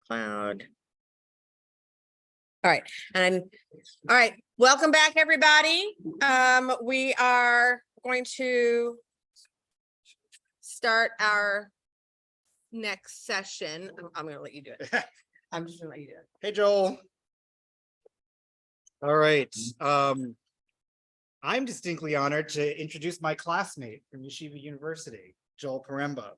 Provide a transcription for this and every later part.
Cloud. All right. And all right. Welcome back, everybody. We are going to start our next session. I'm going to let you do it. I'm just going to let you do it. Hey, Joel. All right. I'm distinctly honored to introduce my classmate from Yeshiva University, Joel Poremba.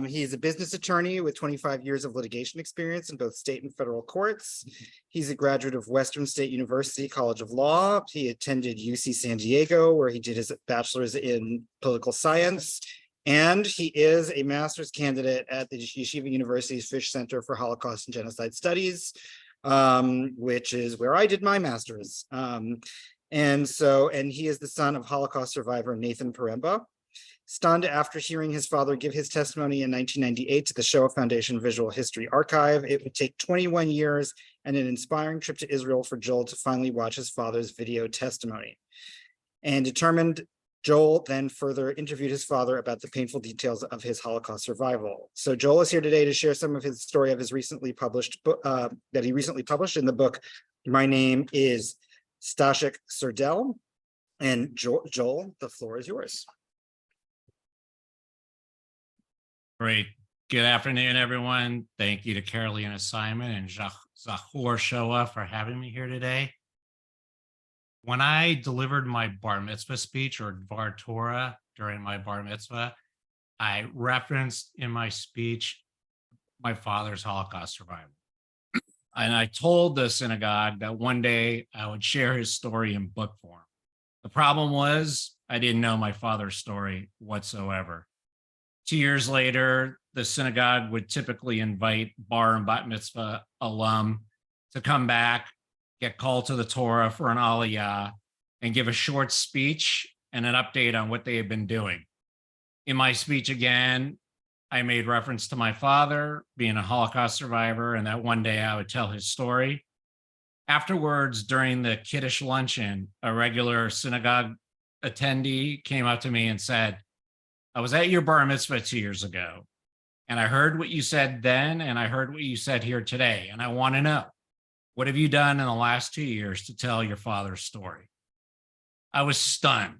He is a business attorney with 25 years of litigation experience in both state and federal courts. He's a graduate of Western State University College of Law. He attended UC San Diego, where he did his bachelor's in political science. And he is a master's candidate at the Yeshiva University's Fish Center for Holocaust and Genocide Studies, which is where I did my master's. And he is the son of Holocaust survivor Nathan Poremba. Stunned after hearing his father give his testimony in 1998 to the Shoah Foundation Visual History Archive, it would take 21 years and an inspiring trip to Israel for Joel to finally watch his father's video testimony. And determined, Joel then further interviewed his father about the painful details of his Holocaust survival. So Joel is here today to share some of his story of his recently published book that he recently published in the book, My Name is Stashik Serdel. And Joel, the floor is yours. Great. Good afternoon, everyone. Thank you to Carolina Simon and Zachor Shoah for having me here today. When I delivered my bar mitzvah speech, or Dvar Torah, during my bar mitzvah, I referenced in my speech my father's Holocaust survival. And I told the synagogue that one day I would share his story in book form. The problem was I didn't know my father's story whatsoever. 2 years later, the synagogue would typically invite bar and bat mitzvah alum to come back, get called to the Torah for an aliyah, and give a short speech and an update on what they had been doing. In my speech again, I made reference to my father being a Holocaust survivor and that one day I would tell his story. Afterwards, during the Kiddush luncheon, a regular synagogue attendee came up to me and said, I was at your bar mitzvah 2 years ago, and I heard what you said then, and I heard what you said here today, and I want to know, what have you done in the last 2 years to tell your father's story? I was stunned.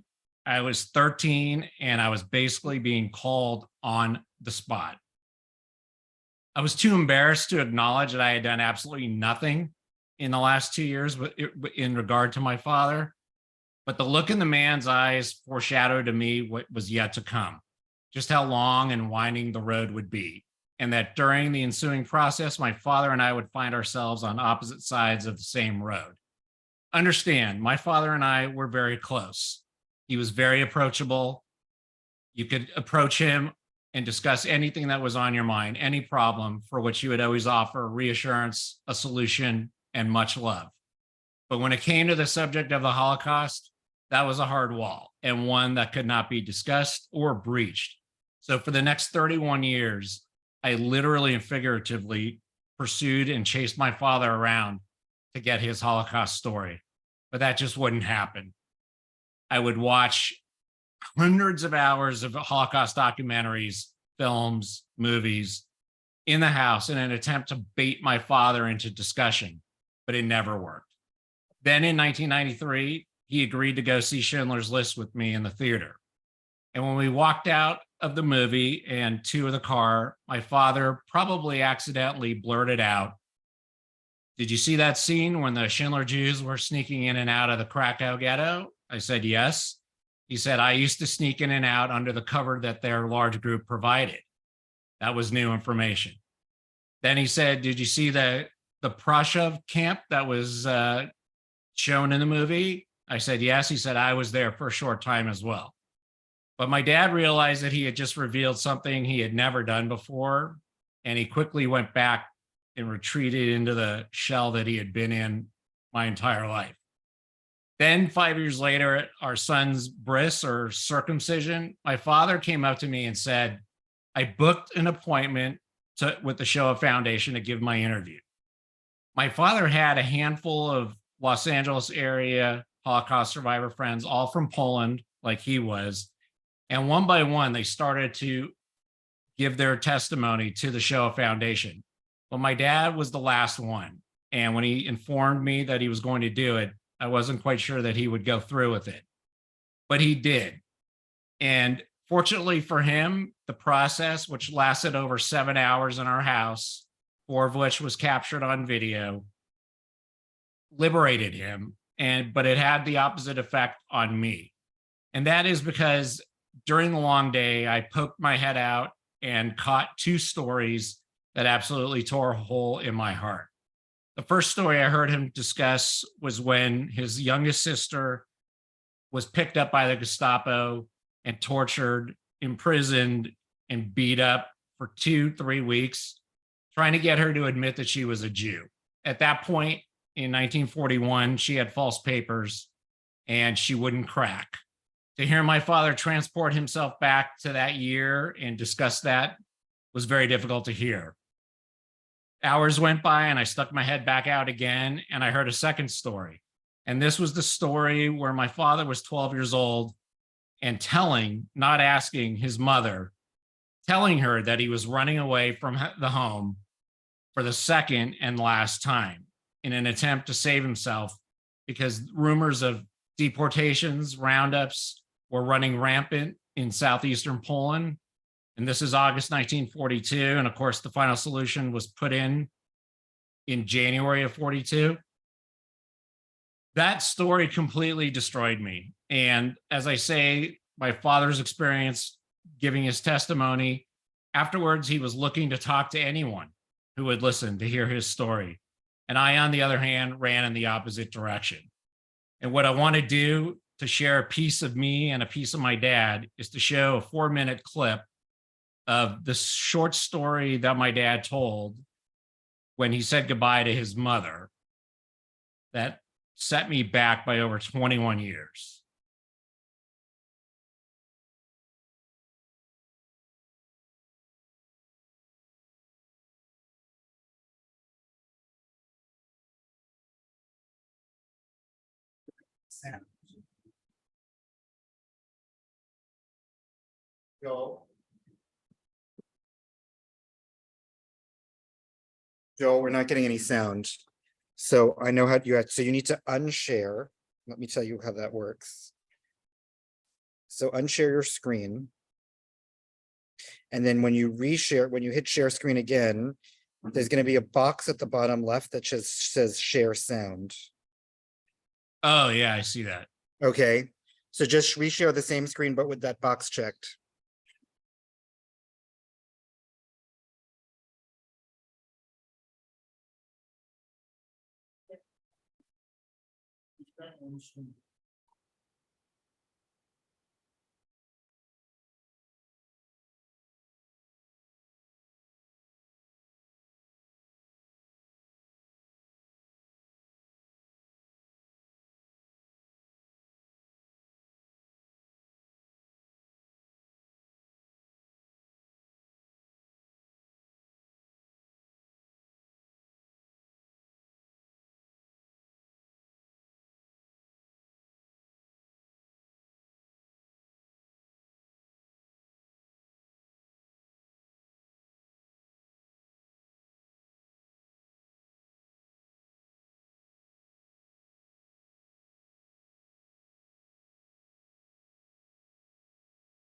I was 13, and I was basically being called on the spot. I was too embarrassed to acknowledge that I had done absolutely nothing in the last 2 years in regard to my father, but the look in the man's eyes foreshadowed to me what was yet to come. Just how long and winding the road would be, and that during the ensuing process, my father and I would find ourselves on opposite sides of the same road. Understand, my father and I were very close. He was very approachable. You could approach him and discuss anything that was on your mind, any problem for which he would always offer reassurance, a solution, and much love. But when it came to the subject of the Holocaust, that was a hard wall and one that could not be discussed or breached. So for the next 31 years, I literally and figuratively pursued and chased my father around to get his Holocaust story, but that just wouldn't happen. I would watch hundreds of hours of Holocaust documentaries, films, movies in the house in an attempt to bait my father into discussion, but it never worked. Then in 1993, he agreed to go see Schindler's List with me in the theater. And when we walked out of the movie and to the car, my father probably accidentally blurted out, "Did you see that scene when the Schindler Jews were sneaking in and out of the Krakow ghetto?" I said, yes. He said, "I used to sneak in and out under the cover that their large group provided." That was new information. Then he said, "Did you see the Prashov camp that was shown in the movie?" I said, yes. He said, "I was there for a short time as well." But my dad realized that he had just revealed something he had never done before, and he quickly went back and retreated into the shell that he had been in my entire life. Then 5 years later, at our son's bris or circumcision, my father came up to me and said, "I booked an appointment with the Shoah Foundation to give my interview." My father had a handful of Los Angeles area Holocaust survivor friends, all from Poland, like he was. And one by one, they started to give their testimony to the Shoah Foundation. Well, my dad was the last one. And when he informed me that he was going to do it, I wasn't quite sure that he would go through with it, but he did. And fortunately for him, the process, which lasted over 7 hours in our house, 4 of which was captured on video, liberated him. But it had the opposite effect on me. And that is because during the long day, I poked my head out and caught 2 stories that absolutely tore a hole in my heart. The first story I heard him discuss was when his youngest sister was picked up by the Gestapo and tortured, imprisoned, and beat up for 2-3 weeks, trying to get her to admit that she was a Jew. At that point in 1941, she had false papers and she wouldn't crack. To hear my father transport himself back to that year and discuss that was very difficult to hear. Hours went by and I stuck my head back out again and I heard a second story. And this was the story where my father was 12 years old and telling, not asking his mother, telling her that he was running away from the home for the second and last time in an attempt to save himself because rumors of deportations, roundups were running rampant in southeastern Poland. And this is August 1942. And of course, the final solution was put in January of 42. That story completely destroyed me. And as I say, my father's experience giving his testimony, afterwards, he was looking to talk to anyone who would listen to hear his story. And I, on the other hand, ran in the opposite direction. And what I want to do to share a piece of me and a piece of my dad is to show a 4-minute clip of the short story that my dad told when he said goodbye to his mother that set me back by over 21 years. Joel, we're not getting any sound. So I know how so you need to unshare. Let me tell you how that works. So unshare your screen. And then when you reshare, when you hit share screen again, there's going to be a box at the bottom left that just says share sound. Oh, yeah, I see that. Okay. So just reshare the same screen, but with that box checked.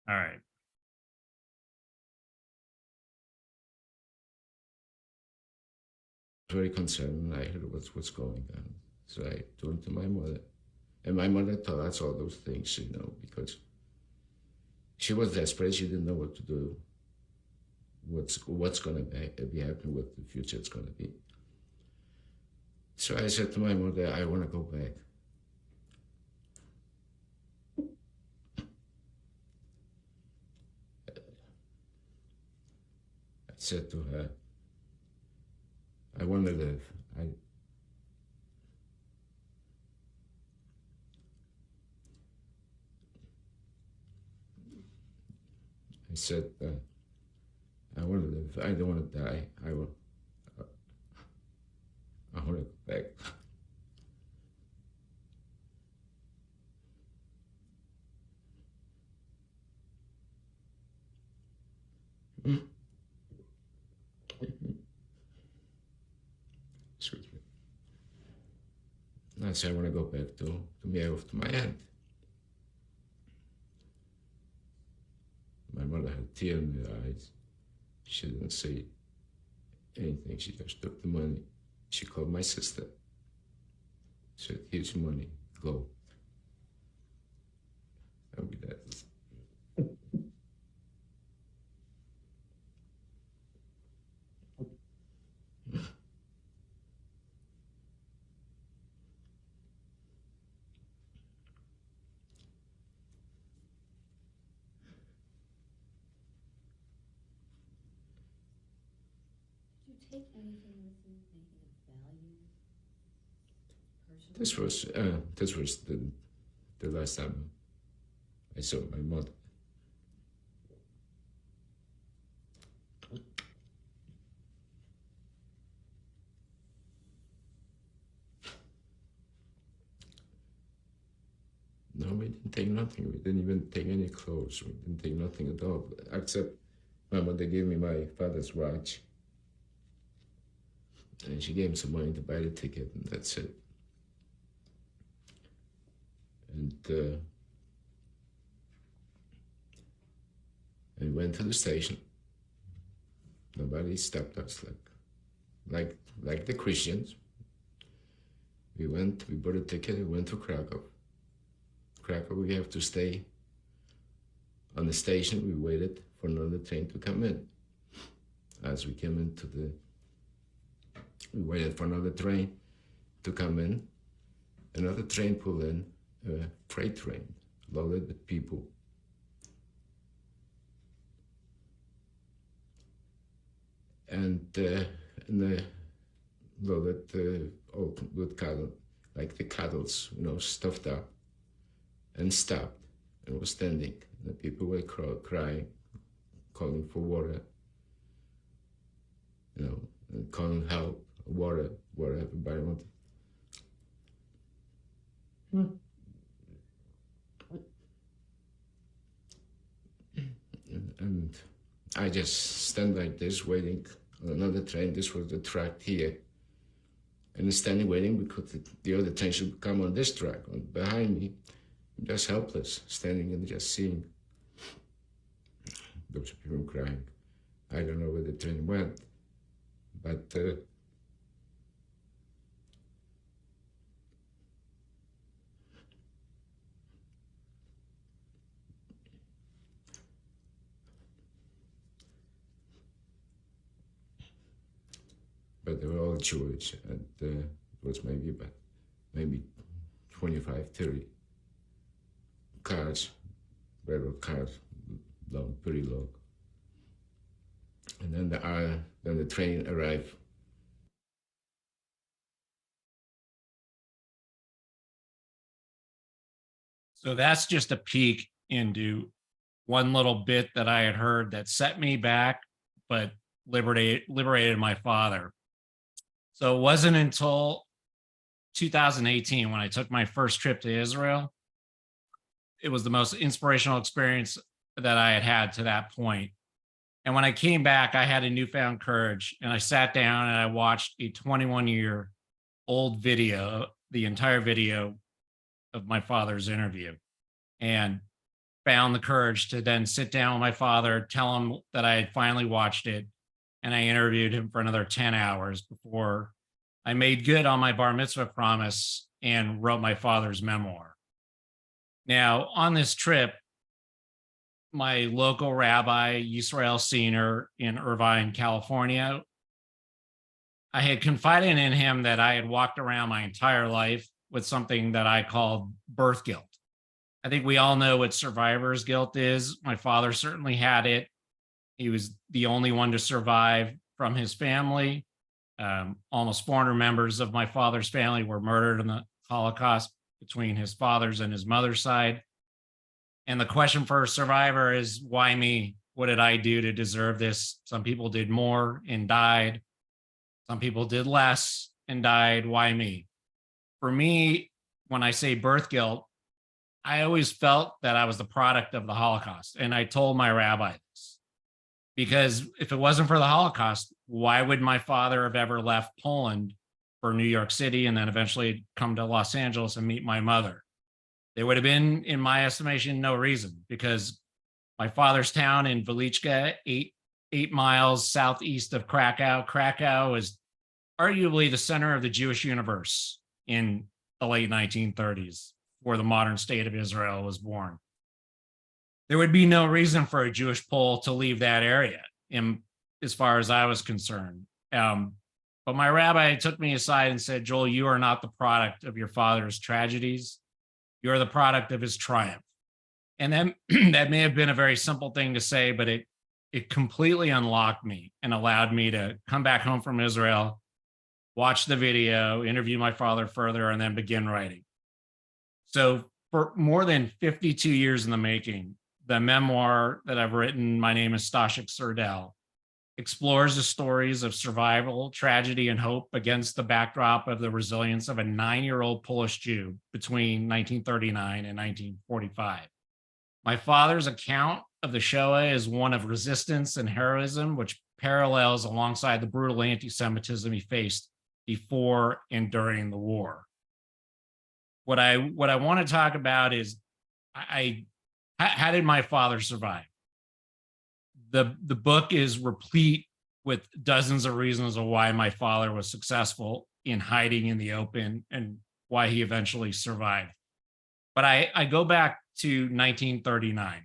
All right. Very concerned when I heard what's going on. So I turned to my mother. And my mother told us all those things, because she was desperate. She didn't know what to do, what's going to be happening, what the future is going to be. So I said to my mother, I want to go back. I said to her, I want to live. I said, I want to live. I don't want to die. I want to go back. Excuse me. I said, I want to go back to my aunt. My mother had tears in her eyes. She didn't say anything. She just took the money. She called my sister. Said, here's your money, go. I'll be that. Take anything with you, anything of value? Personal? This was the last time I saw my mother. No, we didn't take nothing. We didn't even take any clothes. We didn't take nothing at all, except my mother gave me my father's watch. And she gave him some money to buy the ticket, and that's it. And we went to the station. Nobody stopped us, like the Christians. We bought a ticket, we went to Krakow. Krakow, we have to stay on the station. We waited for another train to come in. As we came into we waited for another train to come in. Another train pulled in, a freight train, loaded with people. And loaded all with cattle, like the cattle, stuffed up, and stopped and was standing. The people were crying, calling for water, and calling help. Water, everybody wanted. And I just stand like this, waiting on another train. This was the track here. And standing waiting because the other train should come on this track. Behind me, just helpless, standing and just seeing those people crying. I don't know where the train went, but they were all Jewish, and it was maybe 25, 30 cars, railroad cars, long, pretty long. And then the train arrived. So that's just a peek into one little bit that I had heard that set me back, but liberated my father. So it wasn't until 2018 when I took my first trip to Israel. It was the most inspirational experience that I had had to that point. And when I came back, I had a newfound courage, and I sat down and I watched a 21-year-old video, the entire video of my father's interview, and found the courage to then sit down with my father, tell him that I had finally watched it, and I interviewed him for another 10 hours before I made good on my bar mitzvah promise and wrote my father's memoir. Now, on this trip, my local rabbi, Yisrael Senior in Irvine, California, I had confided in him that I had walked around my entire life with something that I called birth guilt. I think we all know what survivor's guilt is. My father certainly had it. He was the only one to survive from his family. Almost 400 members of my father's family were murdered in the Holocaust between his father's and his mother's side. And the question for a survivor is, why me? What did I do to deserve this? Some people did more and died. Some people did less and died. Why me? For me, when I say birth guilt, I always felt that I was the product of the Holocaust. And I told my rabbi this, because if it wasn't for the Holocaust, why would my father have ever left Poland for New York City and then eventually come to Los Angeles and meet my mother. There would have been, in my estimation, no reason, because my father's town in Velichka, 8 miles southeast of Krakow. Krakow is arguably the center of the Jewish universe in the late 1930s, where the modern state of Israel was born. There would be no reason for a Jewish Pole to leave that area, as far as I was concerned. But my rabbi took me aside and said, Joel, you are not the product of your father's tragedies. You're the product of his triumph. And then that may have been a very simple thing to say, but it completely unlocked me and allowed me to come back home from Israel, watch the video, interview my father further, and then begin writing. So for more than 52 years in the making, the memoir that I've written, My Name is Stashik Serdel, explores the stories of survival, tragedy, and hope against the backdrop of the resilience of a 9-year-old Polish Jew between 1939 and 1945. My father's account of the Shoah is one of resistance and heroism, which parallels alongside the brutal anti-Semitism he faced before and during the war. What I want to talk about is how did my father survive? The book is replete with dozens of reasons of why my father was successful in hiding in the open and why he eventually survived. But I go back to 1939.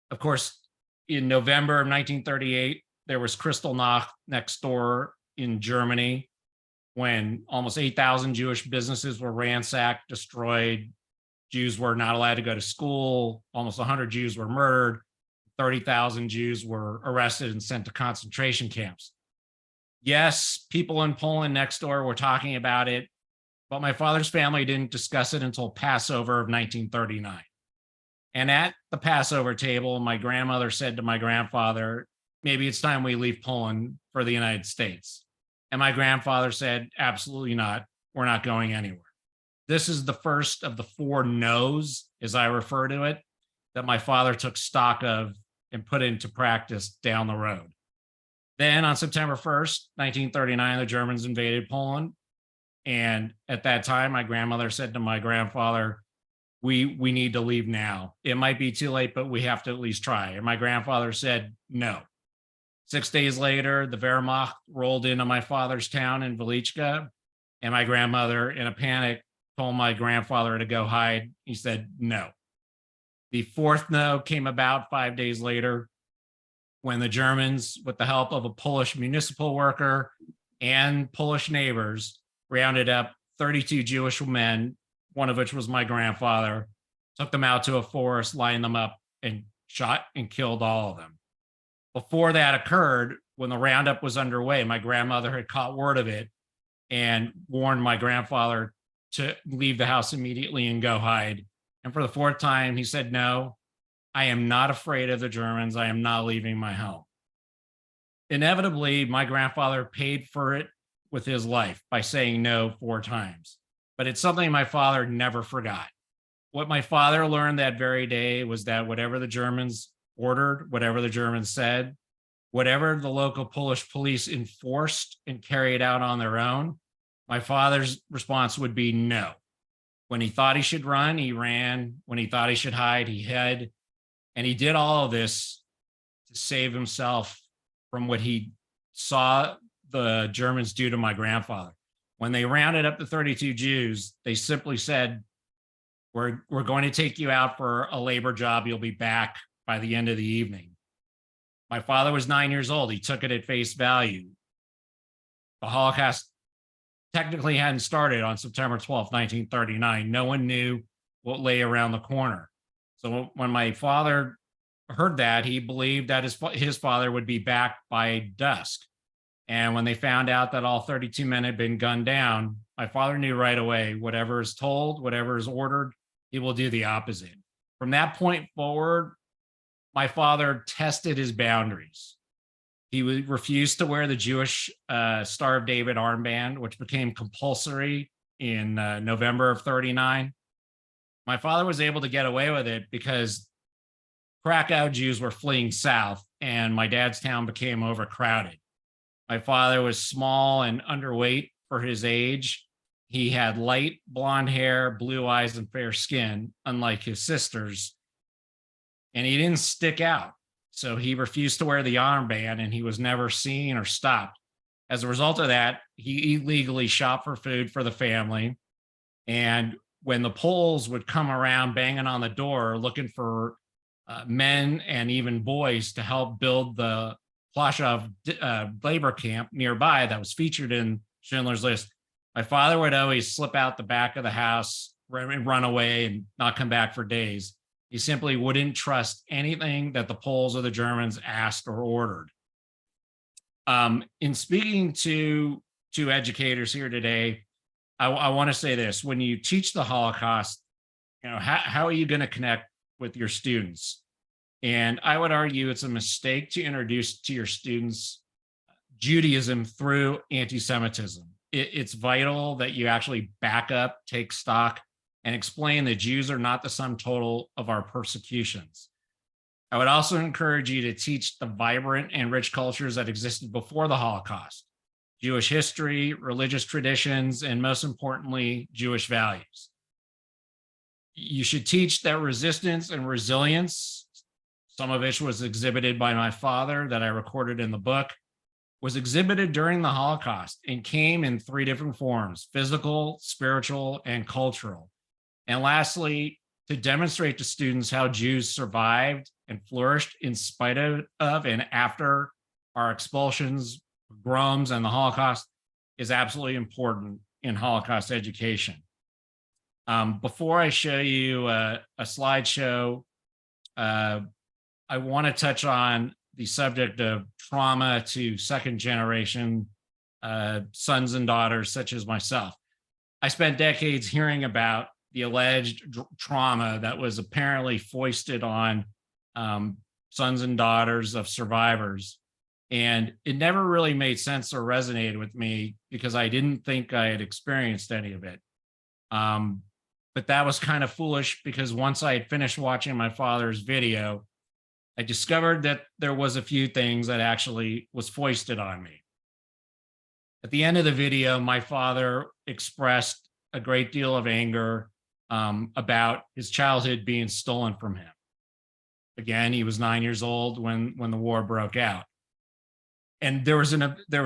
Of course, in November of 1938, there was Kristallnacht next door in Germany, when almost 8,000 Jewish businesses were ransacked, destroyed. Jews were not allowed to go to school. Almost 100 Jews were murdered. 30,000 Jews were arrested and sent to concentration camps. Yes, people in Poland next door were talking about it, but my father's family didn't discuss it until Passover of 1939. And at the Passover table, my grandmother said to my grandfather, maybe it's time we leave Poland for the United States. And my grandfather said, absolutely not. We're not going anywhere. This is the first of the 4 no's, as I refer to it, that my father took stock of and put into practice down the road. Then on September 1st, 1939, the Germans invaded Poland. And at that time, my grandmother said to my grandfather, we need to leave now. It might be too late, but we have to at least try. And my grandfather said, no. 6 days later, the Wehrmacht rolled into my father's town in Velichka, and my grandmother, in a panic, told my grandfather to go hide. He said, no. The 4th no came about 5 days later, when the Germans, with the help of a Polish municipal worker and Polish neighbors, rounded up 32 Jewish men, one of which was my grandfather, took them out to a forest, lined them up, and shot and killed all of them. Before that occurred, when the roundup was underway, my grandmother had caught word of it and warned my grandfather to leave the house immediately and go hide. And for the 4th time, he said, no, I am not afraid of the Germans. I am not leaving my home. Inevitably, my grandfather paid for it with his life by saying no 4 times. But it's something my father never forgot. What my father learned that very day was that whatever the Germans ordered, whatever the Germans said, whatever the local Polish police enforced and carried out on their own, my father's response would be no. When he thought he should run, he ran. When he thought he should hide, he hid. And he did all of this to save himself from what he saw the Germans do to my grandfather. When they rounded up the 32 Jews, they simply said, we're going to take you out for a labor job. You'll be back by the end of the evening. My father was 9 years old. He took it at face value. The Holocaust technically hadn't started on September 12th, 1939. No one knew what lay around the corner. So when my father heard that, he believed that his father would be back by dusk. And when they found out that all 32 men had been gunned down, my father knew right away, whatever is told, whatever is ordered, he will do the opposite. From that point forward, my father tested his boundaries. He refused to wear the Jewish Star of David armband, which became compulsory in November of 39. My father was able to get away with it because Krakow Jews were fleeing south and my dad's town became overcrowded. My father was small and underweight for his age. He had light blonde hair, blue eyes, and fair skin, unlike his sisters. And he didn't stick out. So he refused to wear the armband, and he was never seen or stopped. As a result of that, he illegally shopped for food for the family. And when the Poles would come around banging on the door looking for men and even boys to help build the Plaszow labor camp nearby that was featured in Schindler's List, my father would always slip out the back of the house, run away, and not come back for days. He simply wouldn't trust anything that the Poles or the Germans asked or ordered. In speaking to educators here today, I want to say this: when you teach the Holocaust, how are you going to connect with your students? And I would argue it's a mistake to introduce to your students Judaism through anti-Semitism. It's vital that you actually back up, take stock, and explain that Jews are not the sum total of our persecutions. I would also encourage you to teach the vibrant and rich cultures that existed before the Holocaust, Jewish history, religious traditions, and most importantly, Jewish values. You should teach that resistance and resilience, some of which was exhibited by my father that I recorded in the book, was exhibited during the Holocaust and came in 3 different forms: physical, spiritual, and cultural. And lastly, to demonstrate to students how Jews survived and flourished in spite of and after our expulsions, pogroms, and the Holocaust is absolutely important in Holocaust education. Before I show you a slideshow, I want to touch on the subject of trauma to second generation sons and daughters such as myself. I spent decades hearing about the alleged trauma that was apparently foisted on sons and daughters of survivors. And it never really made sense or resonated with me because I didn't think I had experienced any of it. But that was kind of foolish because once I had finished watching my father's video, I discovered that there was a few things that actually was foisted on me. At the end of the video, my father expressed a great deal of anger about his childhood being stolen from him. Again, he was 9 years old when the war broke out. And there was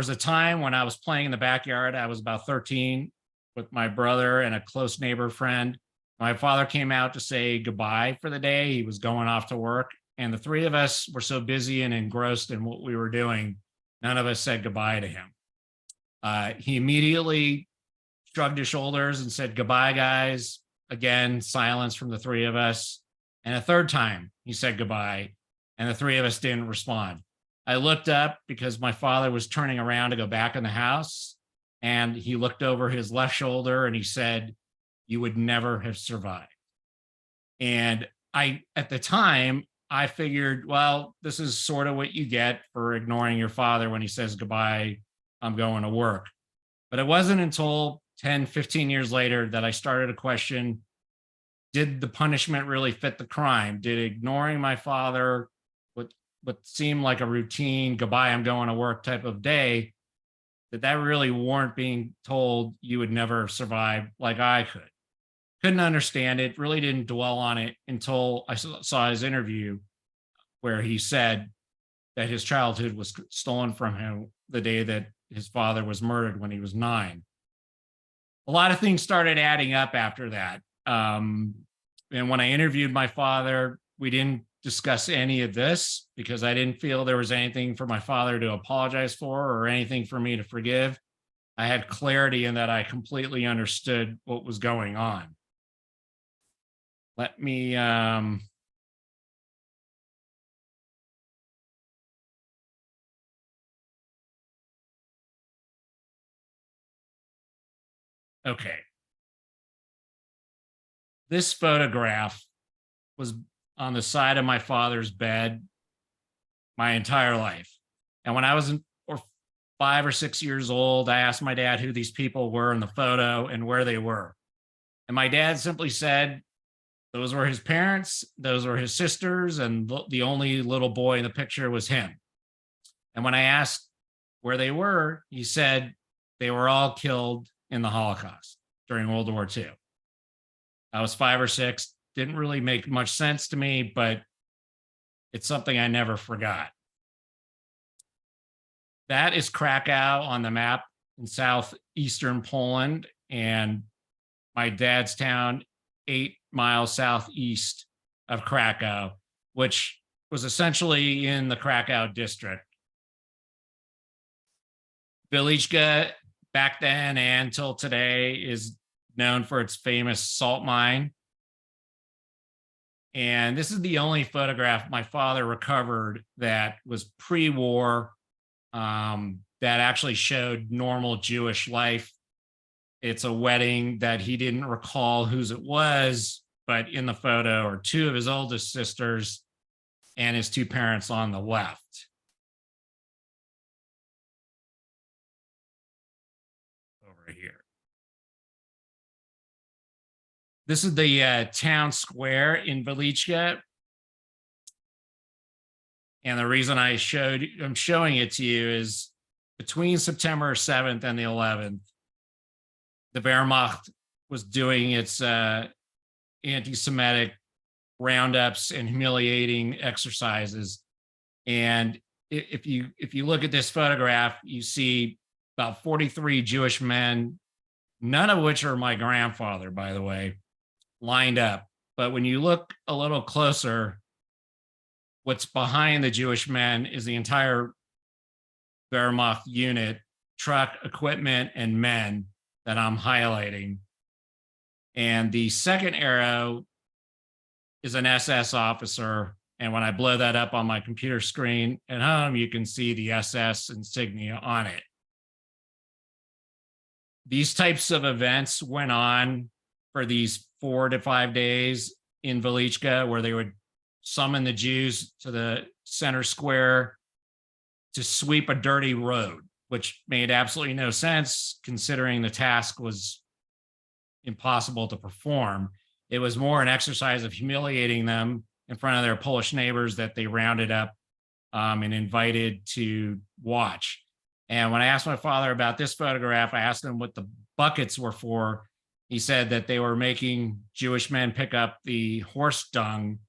a time when I was playing in the backyard. I was about 13 with my brother and a close neighbor friend. My father came out to say goodbye for the day. He was going off to work. And the 3 of us were so busy and engrossed in what we were doing, none of us said goodbye to him. He immediately shrugged his shoulders and said, "Goodbye, guys." Again, silence from the 3 of us. And a third time he said goodbye, and the 3 of us didn't respond. I looked up because my father was turning around to go back in the house, and he looked over his left shoulder and he said, "You would never have survived." And at the time, I figured, well, this is sort of what you get for ignoring your father when he says goodbye, I'm going to work. But it wasn't until 10, 15 years later that I started to question, did the punishment really fit the crime? Did ignoring my father, what seemed like a routine goodbye, I'm going to work type of day, did that really warrant being told you would never survive like I could? Couldn't understand it, really didn't dwell on it until I saw his interview where he said that his childhood was stolen from him the day that his father was murdered when he was 9. A lot of things started adding up after that. And when I interviewed my father, we didn't discuss any of this because I didn't feel there was anything for my father to apologize for or anything for me to forgive. I had clarity in that I completely understood what was going on. Let me okay. This photograph was on the side of my father's bed my entire life. And when I was 5 or 6 years old, I asked my dad who these people were in the photo and where they were. And my dad simply said, those were his parents, those were his sisters, and the only little boy in the picture was him. And when I asked where they were, he said, they were all killed in the Holocaust during World War II. I was 5 or 6, didn't really make much sense to me, but it's something I never forgot. That is Krakow on the map in southeastern Poland, and my dad's town 8 miles southeast of Krakow, which was essentially in the Krakow district. Wieliczka back then and till today is known for its famous salt mine. And this is the only photograph my father recovered that was pre-war, that actually showed normal Jewish life. It's a wedding that he didn't recall whose it was, but in the photo are 2 of his oldest sisters and his 2 parents on the left. Over here. This is the town square in Wieliczka. And the reason I'm showing it to you is between September 7th and the 11th, the Wehrmacht was doing its anti-Semitic roundups and humiliating exercises. And if you look at this photograph, you see about 43 Jewish men, none of which are my grandfather, by the way, lined up. But when you look a little closer, what's behind the Jewish men is the entire Wehrmacht unit, truck, equipment, and men that I'm highlighting. And the second arrow is an SS officer. And when I blow that up on my computer screen at home, you can see the SS insignia on it. These types of events went on for these 4 to 5 days in Wieliczka, where they would summon the Jews to the center square to sweep a dirty road, which made absolutely no sense considering the task was impossible to perform. It was more an exercise of humiliating them in front of their Polish neighbors that they rounded up and invited to watch. And when I asked my father about this photograph, I asked him what the buckets were for. He said that they were making Jewish men pick up the horse dung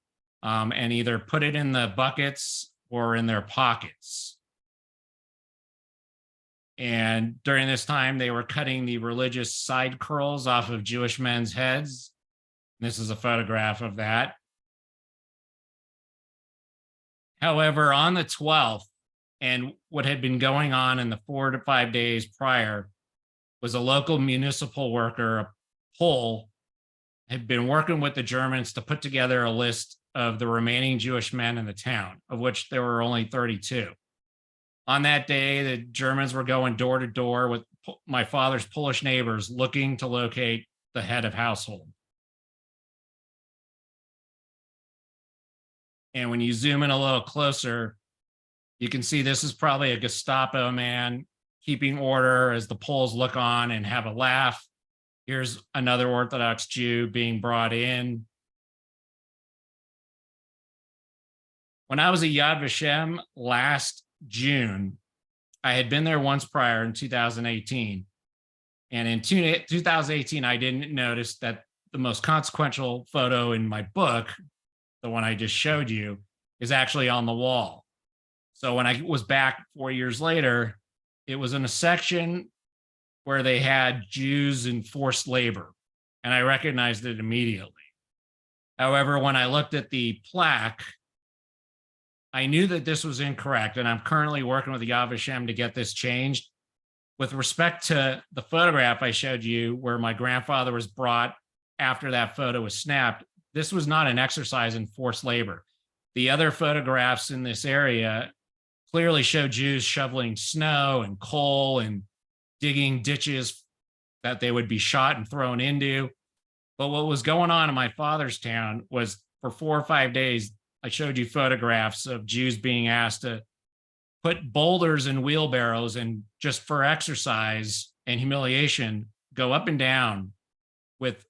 and either put it in the buckets or in their pockets. And during this time, they were cutting the religious side curls off of Jewish men's heads. This is a photograph of that. However, on the 12th, and what had been going on in the 4 to 5 days prior, was a local municipal worker, a Pole, had been working with the Germans to put together a list of the remaining Jewish men in the town, of which there were only 32. On that day, the Germans were going door to door with my father's Polish neighbors looking to locate the head of household. And when you zoom in a little closer, you can see this is probably a Gestapo man keeping order as the Poles look on and have a laugh. Here's another Orthodox Jew being brought in. When I was at Yad Vashem last June, I had been there once prior in 2018. And in 2018, I didn't notice that the most consequential photo in my book, the one I just showed you, is actually on the wall. So when I was back 4 years later, it was in a section where they had Jews in forced labor, and I recognized it immediately. However, when I looked at the plaque, I knew that this was incorrect, and I'm currently working with Yad Vashem to get this changed. With respect to the photograph I showed you where my grandfather was brought after that photo was snapped, this was not an exercise in forced labor. The other photographs in this area clearly show Jews shoveling snow and coal and digging ditches that they would be shot and thrown into. But what was going on in my father's town was for 4 or 5 days, I showed you photographs of Jews being asked to put boulders in wheelbarrows and just for exercise and humiliation, go up and down with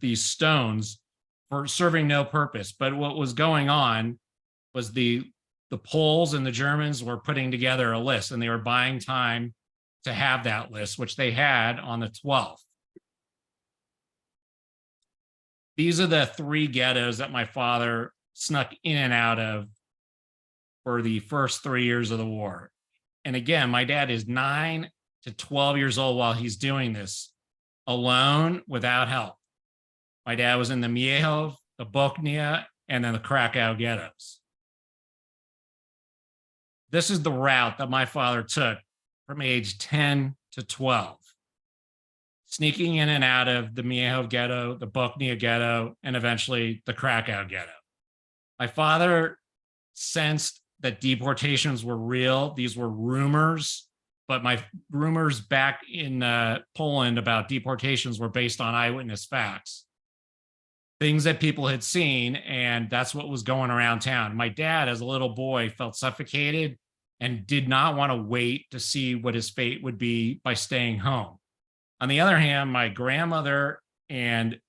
these stones for serving no purpose. But what was going on was the Poles and the Germans were putting together a list, and they were buying time to have that list, which they had on the 12th. These are the 3 ghettos that my father snuck in and out of for the first 3 years of the war. And again, my dad is 9 to 12 years old while he's doing this alone without help. My dad was in the Miehov, the Bochnia, and then the Krakow ghettos. This is the route that my father took from age 10 to 12, sneaking in and out of the Miehov ghetto, the Bochnia ghetto, and eventually the Krakow ghetto. My father sensed that deportations were real. These were rumors, but my rumors back in Poland about deportations were based on eyewitness facts, things that people had seen, and that's what was going around town. My dad, as a little boy, felt suffocated and did not want to wait to see what his fate would be by staying home. On the other hand, my grandmother and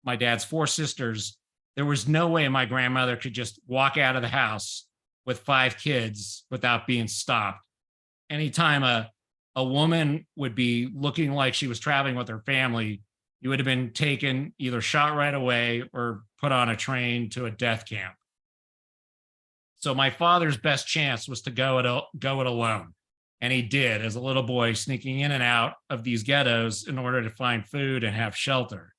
my dad's 4 sisters, there was no way my grandmother could just walk out of the house with 5 kids without being stopped. Anytime a woman would be looking like she was traveling with her family, you would have been taken, either shot right away or put on a train to a death camp. So my father's best chance was to go it alone. And he did, as a little boy, sneaking in and out of these ghettos in order to find food and have shelter.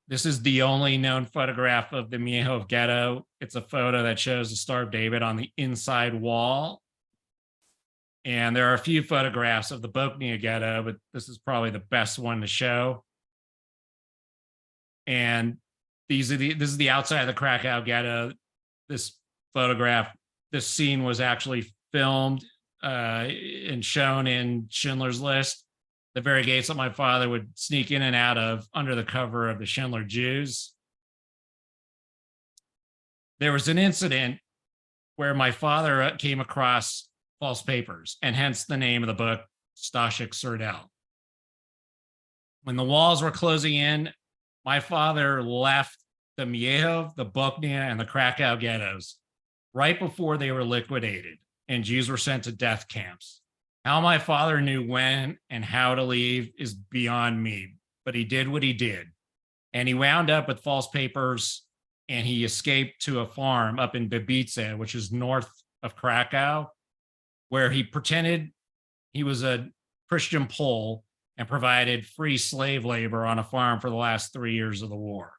This is the only known photograph of the Miehov ghetto. It's a photo that shows the Star of David on the inside wall. And there are a few photographs of the Bochnia ghetto, but this is probably the best one to show. And this is the outside of the Krakow ghetto. This photograph, this scene was actually filmed and shown in Schindler's List, the very gates that my father would sneak in and out of under the cover of the Schindler Jews. There was an incident where my father came across false papers, and hence the name of the book, Stashik Serdel. When the walls were closing in, my father left the Miehov, the Bochnia, and the Krakow ghettos right before they were liquidated and Jews were sent to death camps. How my father knew when and how to leave is beyond me, but he did what he did. And he wound up with false papers, and he escaped to a farm up in Babice, which is north of Krakow, where he pretended he was a Christian Pole and provided free slave labor on a farm for the last 3 years of the war.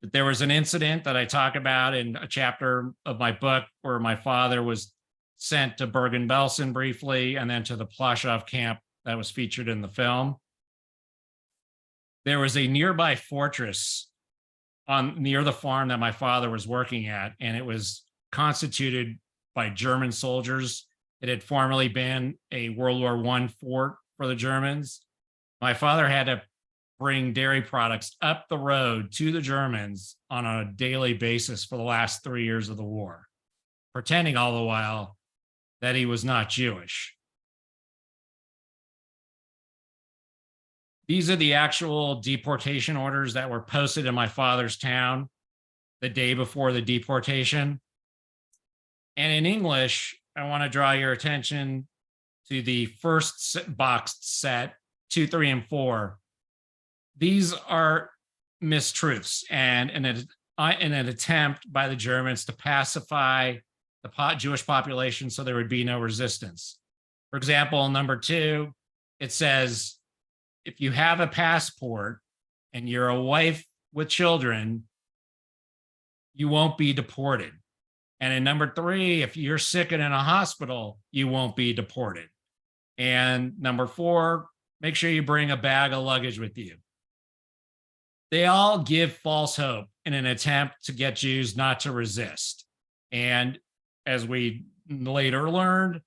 But there was an incident that I talk about in a chapter of my book where my father was sent to Bergen-Belsen briefly and then to the Plaszow camp that was featured in the film. There was a nearby fortress near the farm that my father was working at, and it was constituted by German soldiers. It had formerly been a World War I fort for the Germans. My father had to bring dairy products up the road to the Germans on a daily basis for the last 3 years of the war, pretending all the while that he was not Jewish. These are the actual deportation orders that were posted in my father's town the day before the deportation. And in English, I want to draw your attention to the first boxed set, 2, 3, and 4. These are mistruths and in an attempt by the Germans to pacify the Jewish population so there would be no resistance. For example, number 2, it says, if you have a passport and you're a wife with children, you won't be deported. And in number 3, if you're sick and in a hospital, you won't be deported. And number 4, make sure you bring a bag of luggage with you. They all give false hope in an attempt to get Jews not to resist. And as we later learned,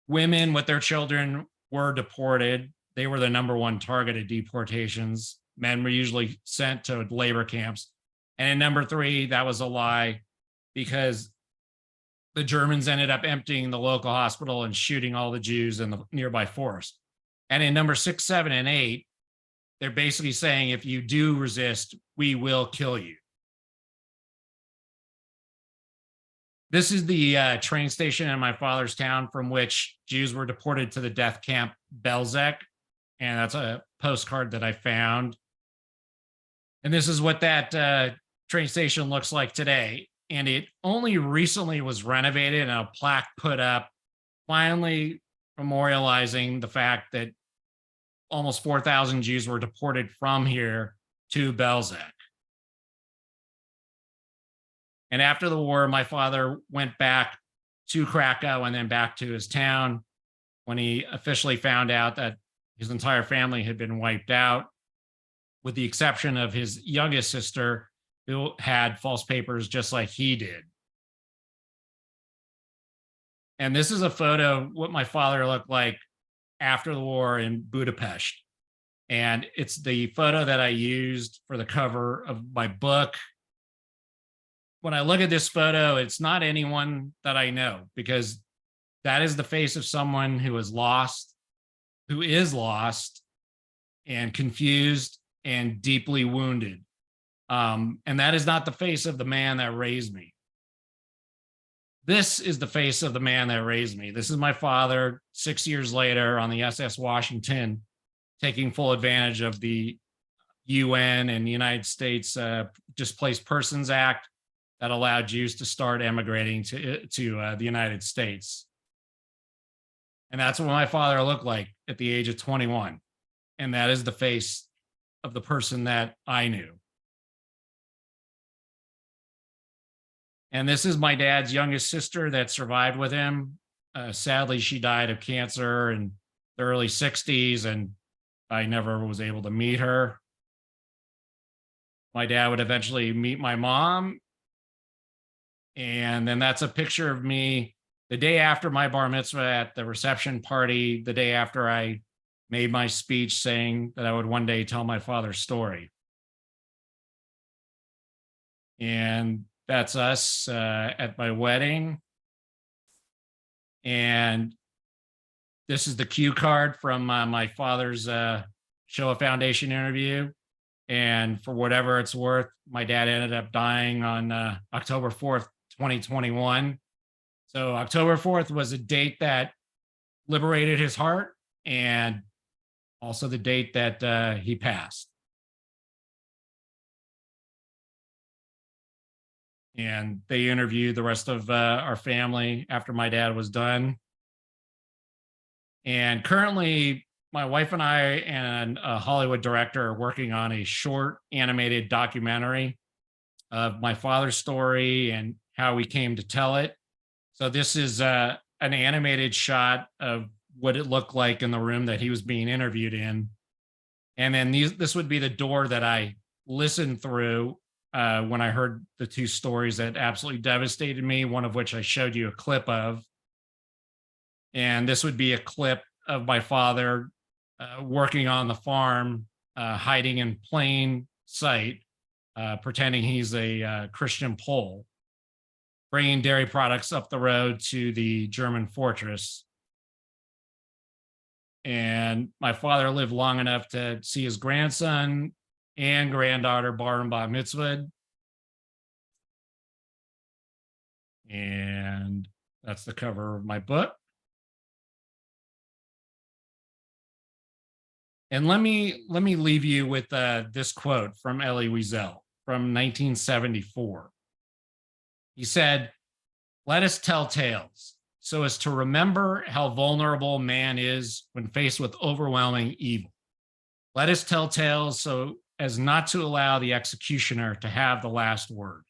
women with their children were deported. They were the number 1 target of deportations. Men were usually sent to labor camps. And in number 3, that was a lie, because the Germans ended up emptying the local hospital and shooting all the Jews in the nearby forest. And in number 6, 7, and 8, they're basically saying, if you do resist, we will kill you. This is the train station in my father's town from which Jews were deported to the death camp Belzec. And that's a postcard that I found. And this is what that train station looks like today. And it only recently was renovated and a plaque put up, finally memorializing the fact that almost 4,000 Jews were deported from here to Belzec. And after the war, my father went back to Krakow and then back to his town when he officially found out that his entire family had been wiped out, with the exception of his youngest sister, who had false papers just like he did. And this is a photo of what my father looked like after the war in Budapest. And it's the photo that I used for the cover of my book. When I look at this photo, it's not anyone that I know, because that is the face of someone who is lost and confused and deeply wounded. And that is not the face of the man that raised me. This is the face of the man that raised me. This is my father 6 years later on the SS Washington, taking full advantage of the UN and the United States Displaced Persons Act that allowed Jews to start emigrating to the United States. And that's what my father looked like at the age of 21. And that is the face of the person that I knew. And this is my dad's youngest sister that survived with him. Sadly, she died of cancer in the early 60s, and I never was able to meet her. My dad would eventually meet my mom. And then that's a picture of me the day after my bar mitzvah at the reception party, the day after I made my speech saying that I would one day tell my father's story. And that's us at my wedding. And this is the cue card from my father's Shoah Foundation interview. And for whatever it's worth, my dad ended up dying on October 4th, 2021. So October 4th was a date that liberated his heart, and also the date that he passed. And they interviewed the rest of our family after my dad was done. And currently, my wife and I and a Hollywood director are working on a short animated documentary of my father's story and how we came to tell it. So this is an animated shot of what it looked like in the room that he was being interviewed in. And then this would be the door that I listened through when I heard the two stories that absolutely devastated me, one of which I showed you a clip of. And this would be a clip of my father working on the farm, hiding in plain sight, pretending he's a Christian Pole, bringing dairy products up the road to the German fortress. And my father lived long enough to see his grandson and granddaughter bar and bat mitzvah. And that's the cover of my book. And let me leave you with this quote from Elie Wiesel from 1974. He said, "Let us tell tales so as to remember how vulnerable man is when faced with overwhelming evil. Let us tell tales so as not to allow the executioner to have the last word.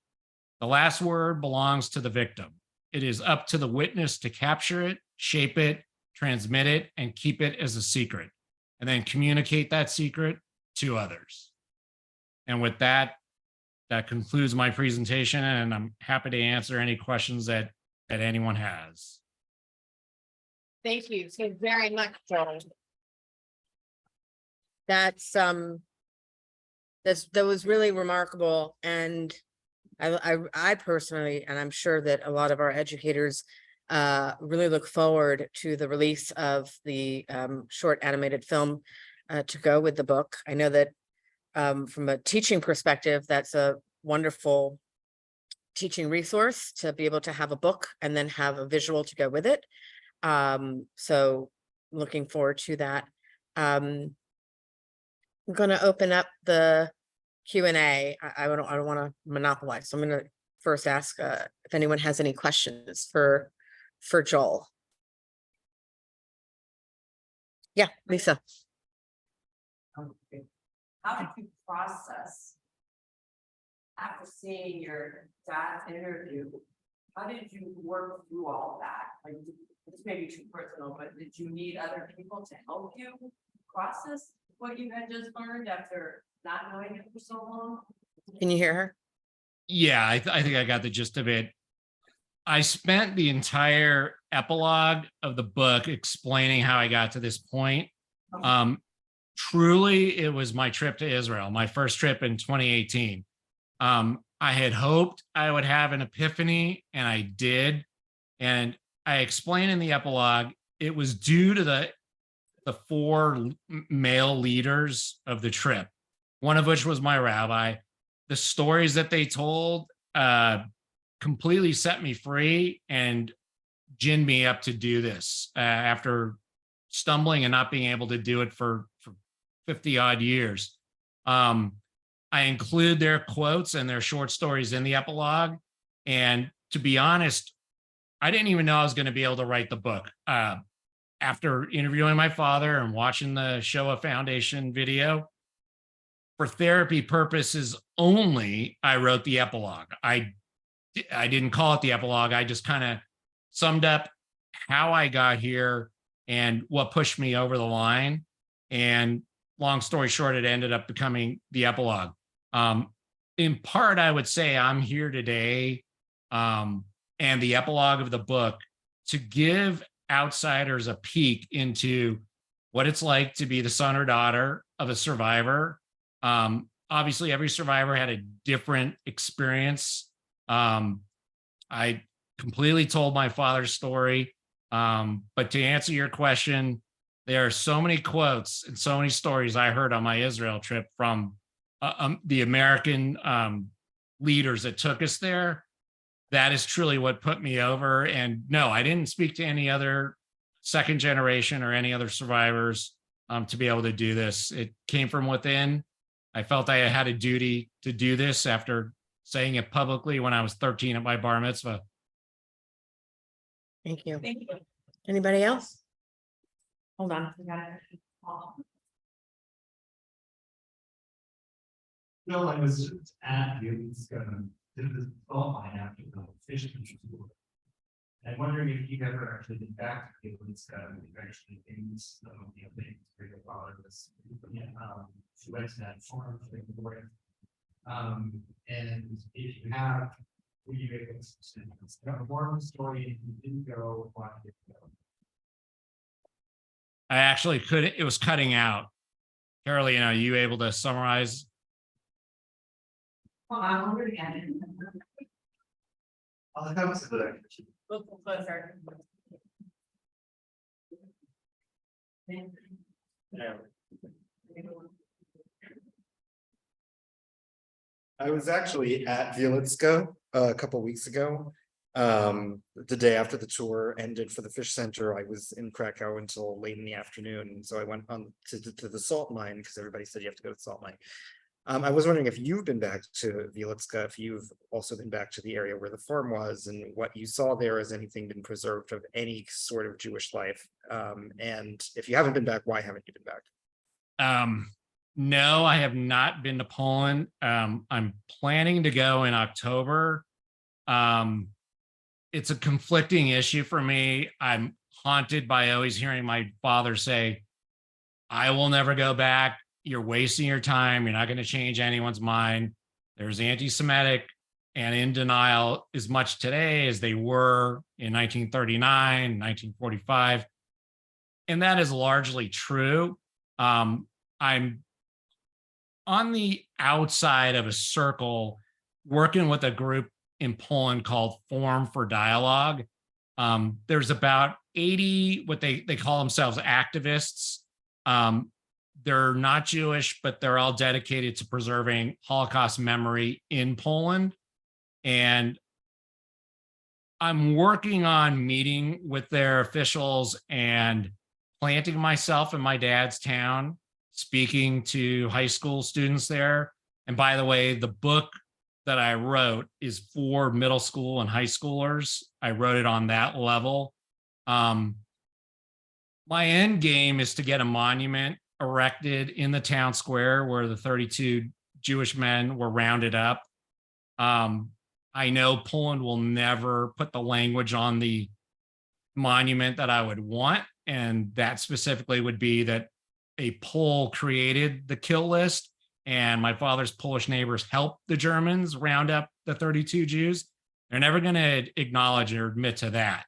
The last word belongs to the victim. It is up to the witness to capture it, shape it, transmit it, and keep it as a secret, and then communicate that secret to others." And with that, that concludes my presentation, and I'm happy to answer any questions that anyone has. Thank you so very much, Joel. That was really remarkable, and I personally, and I'm sure that a lot of our educators really look forward to the release of the short animated film to go with the book. I know that from a teaching perspective, that's a wonderful teaching resource to be able to have a book and then have a visual to go with it. So looking forward to that. I'm going to open up the Q&A. I don't want to monopolize. So I'm going to first ask if anyone has any questions for Joel. Yeah, Lisa. How did you process after seeing your dad's interview? How did you work through all of that? Like, this may be too personal, but did you need other people to help you process what you had just learned after not knowing it for so long? Can you hear her? Yeah, I think I got the gist of it. I spent the entire epilogue of the book explaining how I got to this point. Truly, it was my trip to Israel, my first trip in 2018. I had hoped I would have an epiphany, and I did. And I explained in the epilogue, it was due to the four male leaders of the trip, one of which was my rabbi. The stories that they told completely set me free and ginned me up to do this after stumbling and not being able to do it for 50 odd years. I include their quotes and their short stories in the epilogue. And to be honest, I didn't even know I was going to be able to write the book. After interviewing my father and watching the Shoah Foundation video, for therapy purposes only, I wrote the epilogue. I didn't call it the epilogue. I just kind of summed up how I got here and what pushed me over the line. And long story short, it ended up becoming the epilogue. In part, I would say I'm here today and the epilogue of the book to give outsiders a peek into what it's like to be the son or daughter of a survivor. Obviously, every survivor had a different experience. I completely told my father's story. But to answer your question, there are so many quotes and so many stories I heard on my Israel trip from the American leaders that took us there. That is truly what put me over. And no, I didn't speak to any other second generation or any other survivors to be able to do this. It came from within. I felt I had a duty to do this after saying it publicly when I was 13 at my bar mitzvah. Thank you. Thank you. Anybody else? Hold on. We got it. No, I was just at you, did this all mine after the fish tour. I'm wondering if you've ever actually been back to Gilman's, actually things, things for your father was, she went to that farm for the board. And if you have, were you able to more of the story if you didn't go, why did you go? I actually couldn't, it was cutting out. Carolina, are you able to summarize? Well, I'm over again. Oh, that was a good idea. Look closer. I was actually at Wielicka a couple weeks ago. The day after the tour ended for the fish center, I was in Krakow until late in the afternoon. So I went on to the salt mine because everybody said you have to go to the salt mine. I was wondering if you've been back to Wielicka, if you've also been back to the area where the farm was and what you saw there. Has anything been preserved of any sort of Jewish life? And if you haven't been back, why haven't you been back? No, I have not been to Poland. I'm planning to go in October. It's a conflicting issue for me. I'm haunted by always hearing my father say, I will never go back. You're wasting your time. You're not going to change anyone's mind. There's anti-Semitic and in denial as much today as they were in 1939, 1945. And that is largely true. I'm on the outside of a circle working with a group in Poland called Forum for Dialogue. There's about 80, what they call themselves activists. They're not Jewish, but they're all dedicated to preserving Holocaust memory in Poland. And I'm working on meeting with their officials and planting myself in my dad's town, speaking to high school students there. And by the way, the book that I wrote is for middle school and high schoolers. I wrote it on that level. My end game is to get a monument erected in the town square where the 32 Jewish men were rounded up. I know Poland will never put the language on the monument that I would want. And that specifically would be that a Pole created the kill list and my father's Polish neighbors helped the Germans round up the 32 Jews. They're never going to acknowledge or admit to that.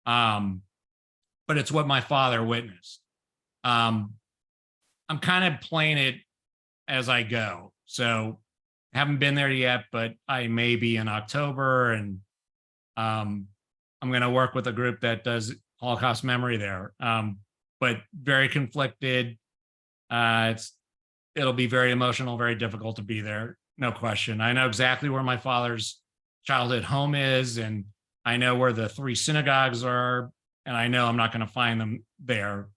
But it's what my father witnessed. I'm kind of playing it as I go. So I haven't been there yet, but I may be in October, and I'm going to work with a group that does Holocaust memory there. But very conflicted. It'll be very emotional, very difficult to be there. No question. I know exactly where my father's childhood home is, and I know where the 3 synagogues are, and I know I'm not going to find them there.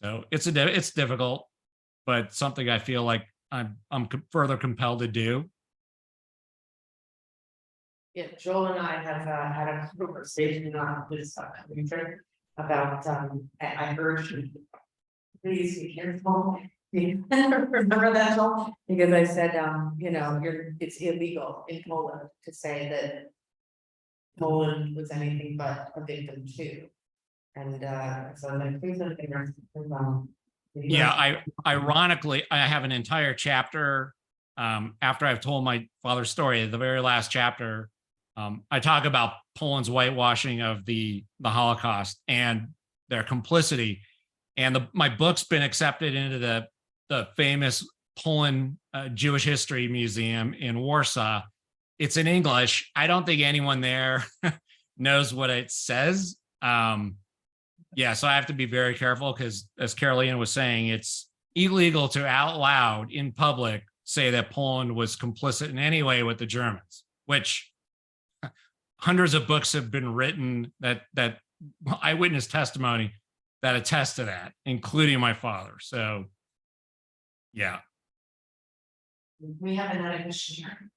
So it's difficult, but something I feel like I'm further compelled to do. Yeah, Joel and I have had a conversation on this winter about, I heard you. Please be careful. Remember that, Joel? Because I said, it's illegal in Poland to say that Poland was anything but a victim too. And so I'm like, please don't think Yeah, ironically, I have an entire chapter after I've told my father's story, the very last chapter, I talk about Poland's whitewashing of the Holocaust and their complicity. And my book's been accepted into the famous Poland Jewish History Museum in Warsaw. It's in English. I don't think anyone there knows what it says. Yeah, so I have to be very careful because, as Carolina was saying, it's illegal to out loud in public say that Poland was complicit in any way with the Germans, which hundreds of books have been written that eyewitness testimony that attest to that, including my father. So, yeah. We have another question here.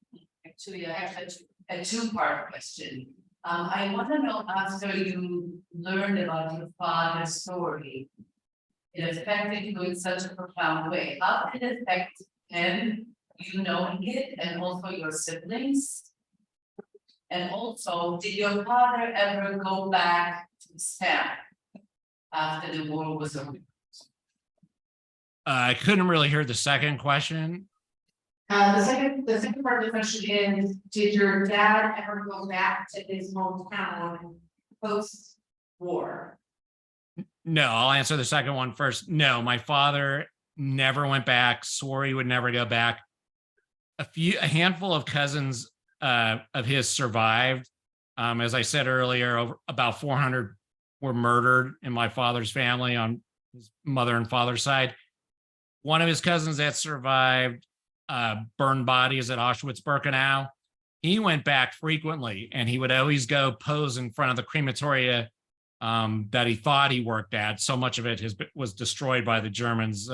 Actually, I have a two-part question. I want to know, after you learned about your father's story, it affected you in such a profound way. How did it affect him, you knowing it, and also your siblings? And also, did your father ever go back to Spain after the war was over? I couldn't really hear the second question. The second part of the question is, did your dad ever go back to his hometown post-war? No, I'll answer the second one first. No, my father never went back, swore he would never go back. A handful of cousins of his survived. As I said earlier, about 400 were murdered in my father's family on his mother and father's side. One of his cousins that survived burned bodies at Auschwitz-Birkenau. He went back frequently, and he would always go pose in front of the crematoria that he thought he worked at. So much of it was destroyed by the Germans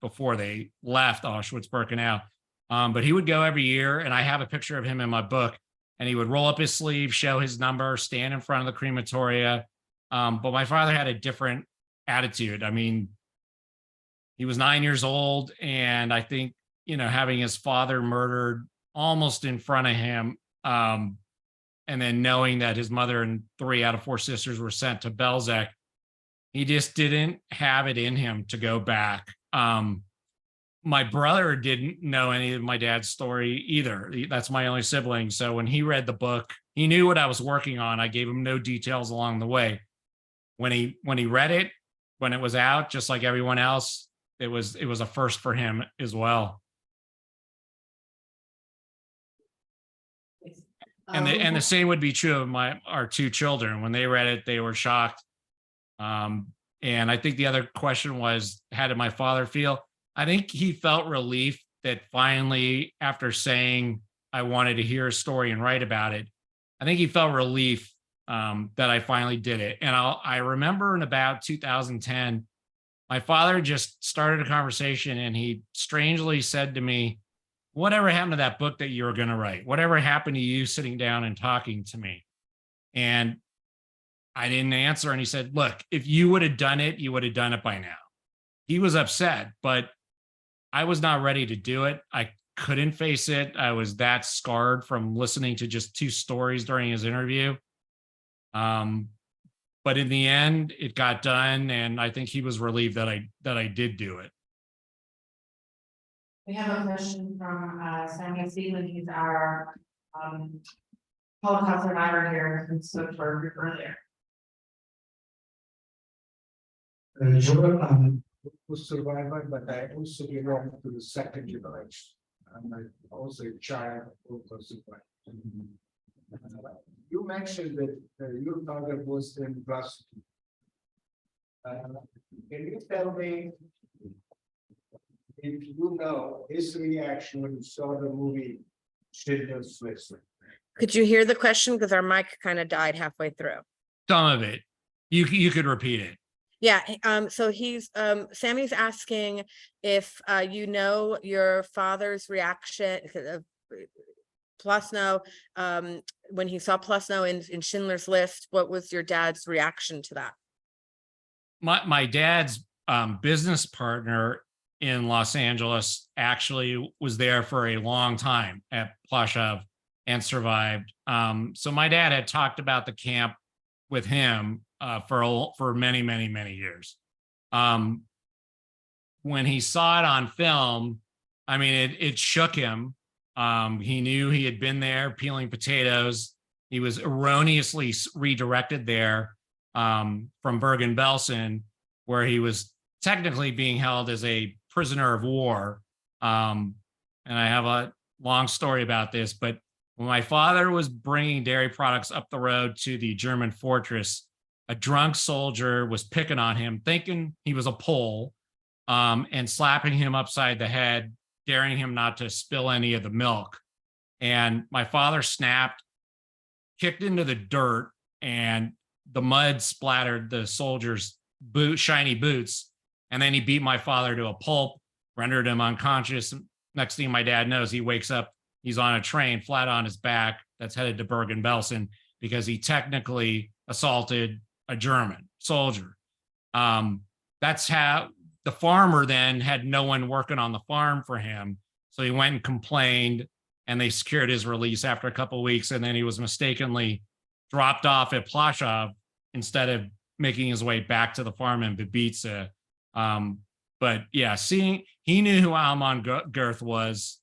before they left Auschwitz-Birkenau. But he would go every year, and I have a picture of him in my book, and he would roll up his sleeve, show his number, stand in front of the crematoria. But my father had a different attitude. I mean, he was 9 years old, and I think, having his father murdered almost in front of him, and then knowing that his mother and 3 out of 4 sisters were sent to Belzec, he just didn't have it in him to go back. My brother didn't know any of my dad's story either. That's my only sibling. So when he read the book, he knew what I was working on. I gave him no details along the way. When he read it, when it was out, just like everyone else, it was a first for him as well. And the same would be true of our 2 children. When they read it, they were shocked. And I think the other question was, how did my father feel? I think he felt relief that finally, after saying I wanted to hear a story and write about it, I think he felt relief that I finally did it. And I remember in about 2010, my father just started a conversation and he strangely said to me, whatever happened to that book that you were going to write? Whatever happened to you sitting down and talking to me? And I didn't answer. And he said, look, if you would have done it, you would have done it by now. He was upset, but I was not ready to do it. I couldn't face it. I was that scarred from listening to just 2 stories during his interview. But in the end, it got done, and I think he was relieved that I did do it. We have a question from Sammy Stephen. He's our Holocaust survivor here who spoke to our group earlier. Joel, I'm a survivor, but I also belong to the second generation. I'm also a child of a survivor. You mentioned that your father was in Boston. Can you tell me if you know his reaction when he saw the movie Schindler's List? Could you hear the question? Because our mic kind of died halfway through. Some of it, you could repeat it. Yeah, so Sammy's asking if you know your father's reaction of Plasno, when he saw Plasno in Schindler's List, what was your dad's reaction to that? My dad's business partner in Los Angeles actually was there for a long time at Plaszow and survived. So my dad had talked about the camp with him for many, many, many years. When he saw it on film, I mean, it shook him. He knew he had been there peeling potatoes. He was erroneously redirected there from Bergen-Belsen, where he was technically being held as a prisoner of war. And I have a long story about this, but when my father was bringing dairy products up the road to the German fortress, a drunk soldier was picking on him, thinking he was a Pole, and slapping him upside the head, daring him not to spill any of the milk. And my father snapped, kicked into the dirt, and the mud splattered the soldier's shiny boots. And then he beat my father to a pulp, rendered him unconscious. Next thing my dad knows, he wakes up, he's on a train flat on his back that's headed to Bergen-Belsen because he technically assaulted a German soldier. That's how the farmer then had no one working on the farm for him. So he went and complained, and they secured his release after a couple of weeks. And then he was mistakenly dropped off at Plaszow instead of making his way back to the farm in Bibica. But yeah, he knew who Alman Girth was,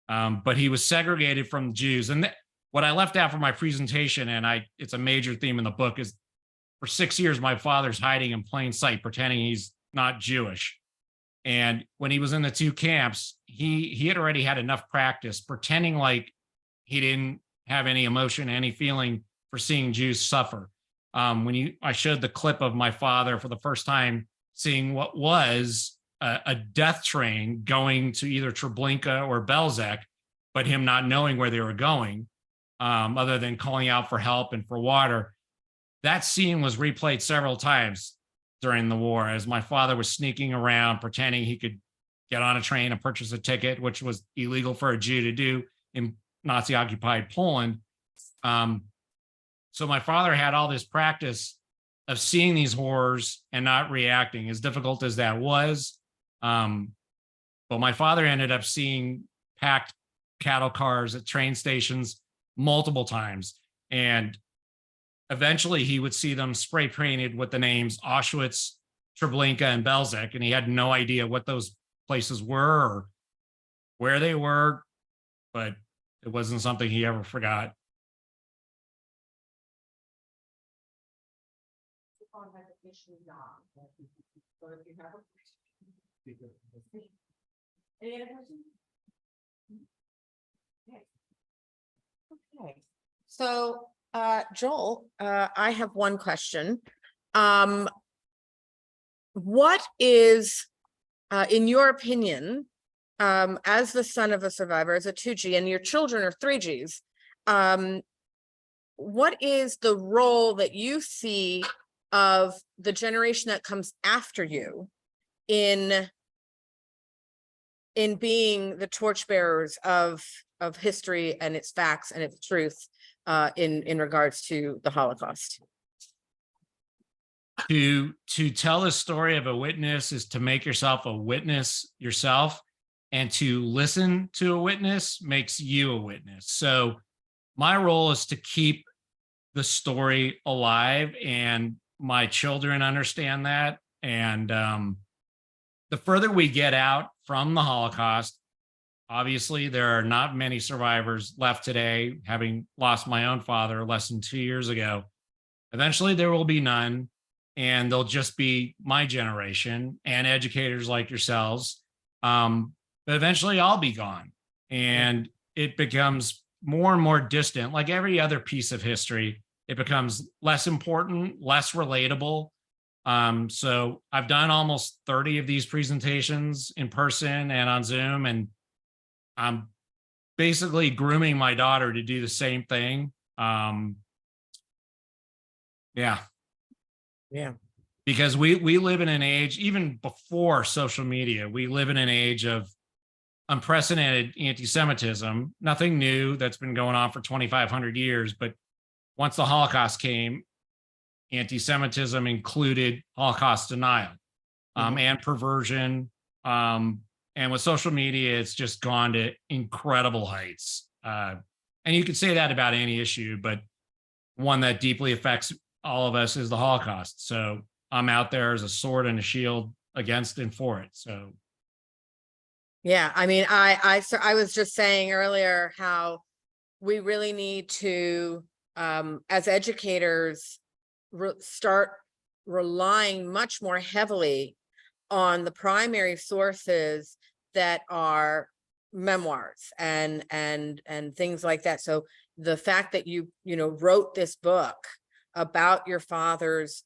but he was segregated from the Jews. And what I left out for my presentation, and it's a major theme in the book, is for 6 years, my father's hiding in plain sight, pretending he's not Jewish. And when he was in the 2 camps, he had already had enough practice pretending like he didn't have any emotion, any feeling for seeing Jews suffer. I showed the clip of my father for the first time seeing what was a death train going to either Treblinka or Belzec, but him not knowing where they were going, other than calling out for help and for water. That scene was replayed several times during the war as my father was sneaking around, pretending he could get on a train and purchase a ticket, which was illegal for a Jew to do in Nazi-occupied Poland. So my father had all this practice of seeing these horrors and not reacting, as difficult as that was. But my father ended up seeing packed cattle cars at train stations multiple times. And eventually he would see them spray painted with the names Auschwitz, Treblinka, and Belzec. And he had no idea what those places were or where they were, but it wasn't something he ever forgot. Any other questions? Okay, so Joel, I have one question. What is, in your opinion, as the son of a survivor, as a 2G, and your children are 3Gs, what is the role that you see of the generation that comes after you in being the torchbearers of history and its facts and its truth in regards to the Holocaust? To tell a story of a witness is to make yourself a witness yourself, and to listen to a witness makes you a witness. So my role is to keep the story alive, and my children understand that. And the further we get out from the Holocaust, obviously there are not many survivors left today, having lost my own father less than 2 years ago. Eventually there will be none, and they'll just be my generation and educators like yourselves. But eventually I'll be gone, and it becomes more and more distant. Like every other piece of history, it becomes less important, less relatable. So I've done almost 30 of these presentations in person and on Zoom, and I'm basically grooming my daughter to do the same thing. Yeah. Yeah. Because we live in an age, even before social media, we live in an age of unprecedented anti-Semitism, nothing new that's been going on for 2,500 years. But once the Holocaust came, anti-Semitism included Holocaust denial and perversion. And with social media, it's just gone to incredible heights. And you could say that about any issue, but one that deeply affects all of us is the Holocaust. So I'm out there as a sword and a shield against and for it. So Yeah, I mean, I was just saying earlier how we really need to, as educators, start relying much more heavily on the primary sources that are memoirs and things like that. So the fact that you wrote this book about your father's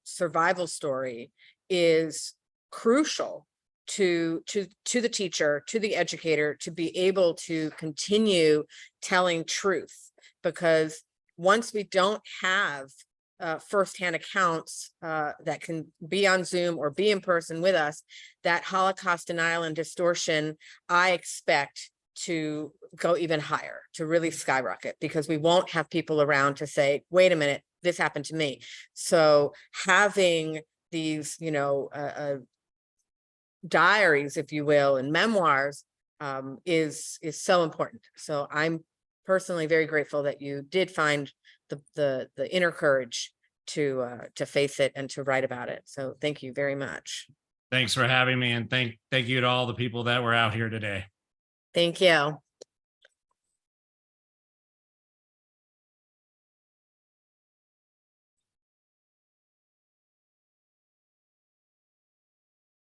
survival story is crucial to the teacher, to the educator, to be able to continue telling truth. Because once we don't have firsthand accounts that can be on Zoom or be in person with us, that Holocaust denial and distortion, I expect to go even higher, to really skyrocket, because we won't have people around to say, wait a minute, this happened to me. So having these, diaries, if you will, and memoirs is so important. So I'm personally very grateful that you did find the inner courage to face it and to write about it. So thank you very much. thanks for having me, and thank you to all the people that were out here today. Thank you.